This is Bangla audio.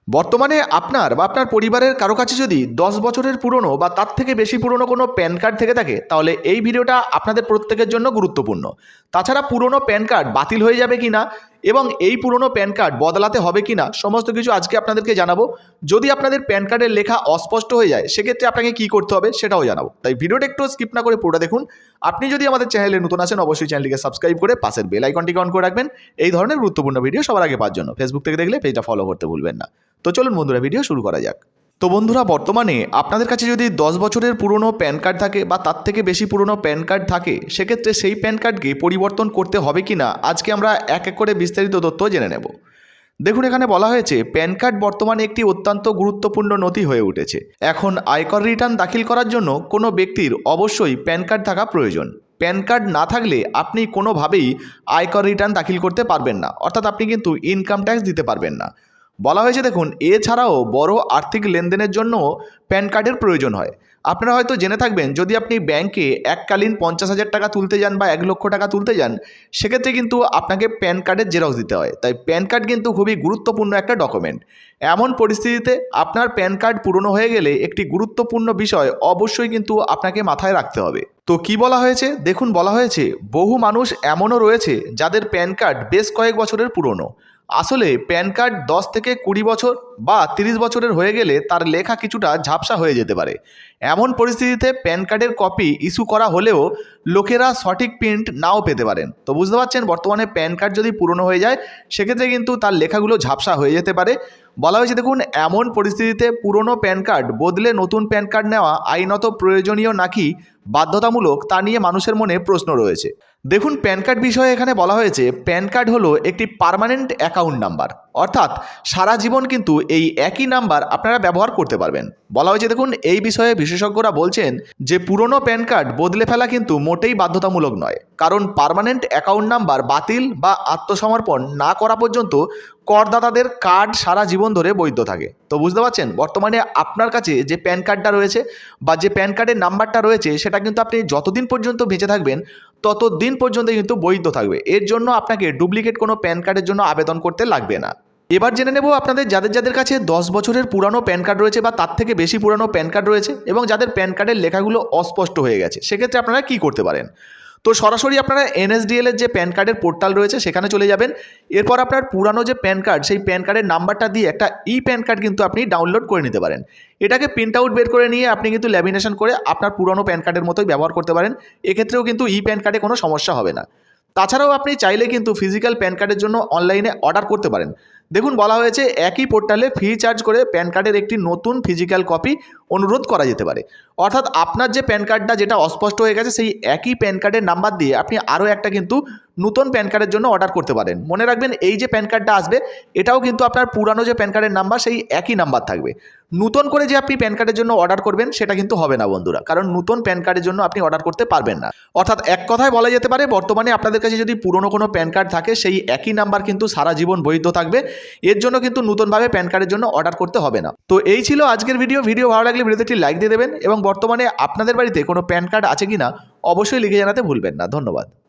বর্তমানে আপনার বা আপনার পরিবারের কারো কাছে যদি 10 বছরের পুরনো বা তার থেকে বেশি পুরনো কোনো প্যান কার্ড থেকে থাকে, তাহলে এই ভিডিওটা আপনাদের প্রত্যেকের জন্য গুরুত্বপূর্ণ। তাছাড়া পুরনো প্যান কার্ড বাতিল হয়ে যাবে কিনা এবং এই পুরনো প্যান কার্ড বদলাতে হবে কিনা সমস্ত কিছু আজকে আপনাদেরকে জানাবো। যদি আপনাদের প্যান কার্ডের লেখা অস্পষ্ট হয়ে যায়, সেক্ষেত্রে আপনাকে কী করতে হবে সেটাও জানাবো। তাই ভিডিওটা একটু স্কিপ না করে পুরোটা দেখুন। আপনি যদি আমাদের চ্যানেলে নতুন আছেন, অবশ্যই চ্যানেলটিকে সাবস্ক্রাইব করে পাশের বেল আইকনটিকে অন করে রাখবেন এই ধরনের গুরুত্বপূর্ণ ভিডিও সবার আগে পাওয়ার জন্য। ফেসবুক থেকে দেখলে পেজটা ফলো করতে ভুলবেন না। তো চলুন বন্ধুরা, ভিডিও শুরু করা যাক। তো বন্ধুরা, বর্তমানে আপনাদের কাছে যদি 10 বছরের পুরনো প্যান কার্ড থাকে বা তার থেকে বেশি পুরনো প্যান কার্ড থাকে, সেক্ষেত্রে সেই প্যান কার্ডকে পরিবর্তন করতে হবে কিনা আজকে আমরা এক এক করে বিস্তারিত তথ্য জেনে নেব। দেখুন, এখানে বলা হয়েছে প্যান কার্ড বর্তমানে একটি অত্যন্ত গুরুত্বপূর্ণ নথি হয়ে উঠেছে। এখন আয়কর রিটার্ন দাখিল করার জন্য কোনো ব্যক্তির অবশ্যই প্যান কার্ড থাকা প্রয়োজন। প্যান কার্ড না থাকলে আপনি কোনোভাবেই আয়কর রিটার্ন দাখিল করতে পারবেন না, অর্থাৎ আপনি কিন্তু ইনকাম ট্যাক্স দিতে পারবেন না। বলা হয়েছে দেখুন, এছাড়াও বড় আর্থিক লেনদেনের জন্য প্যান কার্ডের প্রয়োজন হয়। আপনারা হয়তো জেনে থাকবেন, যদি আপনি ব্যাংকে এককালীন 50,000 টাকা তুলতে যান বা 1 লক্ষ টাকা তুলতে যান, সেক্ষেত্রে কিন্তু আপনাকে প্যান কার্ডের জেরক্স দিতে হয়। তাই প্যান কার্ড কিন্তু খুবই গুরুত্বপূর্ণ একটা ডকুমেন্ট। এমন পরিস্থিতিতে আপনার প্যান কার্ড পুরনো হয়ে গেলে একটি গুরুত্বপূর্ণ বিষয় অবশ্যই কিন্তু আপনাকে মাথায় রাখতে হবে। তো কি বলা হয়েছে দেখুন, বলা হয়েছে বহু মানুষ এমনও রয়েছে যাদের প্যান কার্ড বেশ কয়েক বছরের পুরনো। আসলে প্যান কার্ড 10 থেকে 20 বছর বা 30 বছরের হয়ে গেলে তার লেখা কিছুটা ঝাপসা হয়ে যেতে পারে। এমন পরিস্থিতিতে প্যান কার্ডের কপি ইস্যু করা হলেও লোকেরা সঠিক প্রিন্ট নাও পেতে পারেন। তো বুঝতে পারছেন, বর্তমানে প্যান কার্ড যদি পুরনো হয়ে যায়, সেক্ষেত্রে কিন্তু তার লেখাগুলো ঝাপসা হয়ে যেতে পারে। বলা হয়েছে দেখুন, এমন পরিস্থিতিতে পুরনো প্যান কার্ড বদলে নতুন প্যান কার্ড নেওয়া আইনত প্রয়োজনীয় নাকি বাধ্যতামূলক, তা নিয়ে মানুষের মনে প্রশ্ন রয়েছে। দেখুন, প্যান কার্ড বিষয়ে এখানে বলা হয়েছে প্যান কার্ড হলো একটি পার্মানেন্ট অ্যাকাউন্ট নাম্বার, অর্থাৎ সারা জীবন কিন্তু এই একই নাম্বার আপনারা ব্যবহার করতে পারবেন। বলা হয়েছে দেখুন, এই বিষয়ে বিশেষজ্ঞরা বলছেন যে পুরনো প্যান কার্ড বদলে ফেলা কিন্তু মোটেই বাধ্যতামূলক নয়, কারণ পার্মানেন্ট অ্যাকাউন্ট নাম্বার বাতিল বা আত্মসমর্পণ না করা পর্যন্ত করদাতাদের কার্ড সারা জীবন ধরে বৈধ থাকে। তো বুঝতে পারছেন, বর্তমানে আপনার কাছে যে প্যান কার্ডটা রয়েছে বা যে প্যান কার্ডের নাম্বারটা রয়েছে, সেটা কিন্তু আপনি যতদিন পর্যন্ত বেঁচে থাকবেন ততদিন পর্যন্ত কিন্তু বৈধ থাকবে। এর জন্য আপনাকে ডুপ্লিকেট কোনো প্যান কার্ডের জন্য আবেদন করতে লাগবে না। এবার জেনে নেব আপনাদের যাদের যাদের কাছে 10 বছরের পুরানো প্যান কার্ড রয়েছে বা তার থেকে বেশি পুরানো প্যান কার্ড রয়েছে এবং যাদের প্যান কার্ডের লেখাগুলো অস্পষ্ট হয়ে গেছে, সেক্ষেত্রে আপনারা কি করতে পারেন। তো সরাসরি আপনারা NSDL এর যে প্যান কার্ডের পোর্টাল রয়েছে সেখানে চলে যাবেন। এরপর আপনার পুরানো যে প্যান কার্ড, সেই প্যান কার্ডের নাম্বারটা দিয়ে একটা প্যান কার্ড কিন্তু আপনি ডাউনলোড করে নিতে পারেন। এটাকে প্রিন্ট আউট বের করে নিয়ে আপনি কিন্তু ল্যামিনেশন করে আপনার পুরানো প্যান কার্ডের মতোই ব্যবহার করতে পারেন। এক্ষেত্রেও কিন্তু প্যান কার্ডে কোনো সমস্যা হবে না। তাছাড়াও আপনি চাইলে কিন্তু ফিজিক্যাল প্যান কার্ডের জন্য অনলাইনে অর্ডার করতে পারেন। দেখুন, বলা হয়েছে একই পোর্টালে ফ্রি চার্জ করে প্যান কার্ডের একটি নতুন ফিজিক্যাল কপি অনুরোধ করা যেতে পারে। অর্থাৎ আপনার যে প্যান কার্ডটা যেটা অস্পষ্ট হয়ে গেছে, সেই একই প্যান কার্ডের নাম্বার দিয়ে আপনি আরও একটা কিন্তু নতুন প্যান কার্ডের জন্য অর্ডার করতে পারেন। মনে রাখবেন, এই যে প্যান কার্ডটা আসবে, এটাও কিন্তু আপনার পুরানো যে প্যান কার্ডের নাম্বার, সেই একই নাম্বার থাকবে। নতুন করে যে আপনি প্যান কার্ডের জন্য অর্ডার করবেন, সেটা কিন্তু হবে না বন্ধুরা, কারণ নতুন প্যান কার্ডের জন্য আপনি অর্ডার করতে পারবেন না। অর্থাৎ এক কথায় বলা যেতে পারে, বর্তমানে আপনাদের কাছে যদি পুরনো কোনো প্যান কার্ড থাকে, সেই একই নাম্বার কিন্তু সারা জীবন বৈধ থাকবে। এর জন্য কিন্তু নতুনভাবে প্যান কার্ডের জন্য অর্ডার করতে হবে না। তো এই ছিল আজকের ভিডিও ভালো লাগলে ভিডিওতে একটি লাইক দিয়ে দেবেন এবং বর্তমানে আপনাদের বাড়িতে কোনো প্যান কার্ড আছে কিনা অবশ্যই লিখে জানাতে ভুলবেন না। ধন্যবাদ।